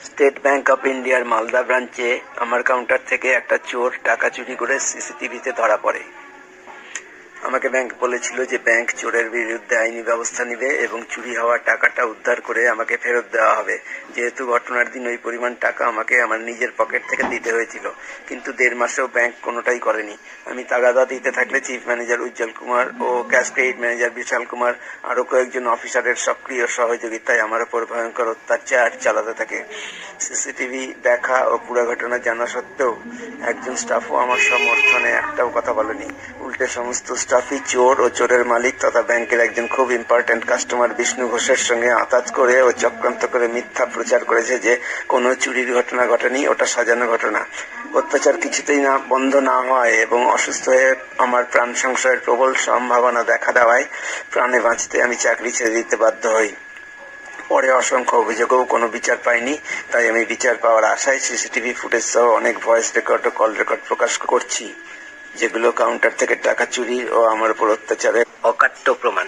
State bank of ইন্ডিয়ার মালদা ব্রাঞ্চে আমার কাউন্টার থেকে একটা চোর টাকা চুরি করে সিসিটিভিতে ধরা পড়ে। আমাকে ব্যাংক বলেছিল যে ব্যাংক চোরের বিরুদ্ধে আইনি ব্যবস্থা নেবে এবং চুরি হওয়া টাকাটা উদ্ধার করে আমাকে ফেরত দেওয়া হবে। যেহেতু ঘটনার দিন ওই পরিমাণ টাকা আমাকে আমার নিজের পকেট থেকে দিতে হয়েছিল, কিন্তু 1.5 মাসেও ব্যাংক কোনোটাই করেনি। আমি তাগাদা দিতে থাকলে চিফ ম্যানেজার উজ্জ্বল কুমার ও ক্যাশ ক্রেডিট ম্যানেজার বিশাল কুমার আরো কয়েকজন অফিসারের সক্রিয় সহযোগিতায় আমার উপর ভয়ঙ্কর অত্যাচার চালাতে থাকে। সিসিটিভি দেখা ও পুরো ঘটনা জানা সত্ত্বেও একজন স্টাফও আমার সমর্থনে একটাও কথা বলেনি। উল্টে সমস্ত স্টাফই চোর ও চোরের মালিক তথা ব্যাংকের একজন খুব ইম্পর্টেন্ট কাস্টমার বিষ্ণু ঘোষের সঙ্গে আঁতাত করে ও চক্রান্ত করে মিথ্যা প্রচার করেছে যে কোনো চুরির ঘটনা ঘটেনি, ওটা সাজানো ঘটনা। অত্যাচার কিছুতেই বন্ধ না হয় এবং অসুস্থ হয়ে আমার প্রাণ সংশয়ের প্রবল সম্ভাবনা দেখা দেওয়ায় প্রাণে বাঁচতে আমি চাকরি ছেড়ে দিতে বাধ্য হই। পরে অসংখ্য অভিযোগেও কোনো বিচার পাইনি, তাই আমি বিচার পাওয়ার আশায় সিসিটিভি ফুটেজ সহ অনেক ভয়েস রেকর্ড ও কল রেকর্ড প্রকাশ করছি, যেগুলো কাউন্টার থেকে টাকা চুরি ও আমার উপর অত্যাচারের অকাট্য প্রমাণ।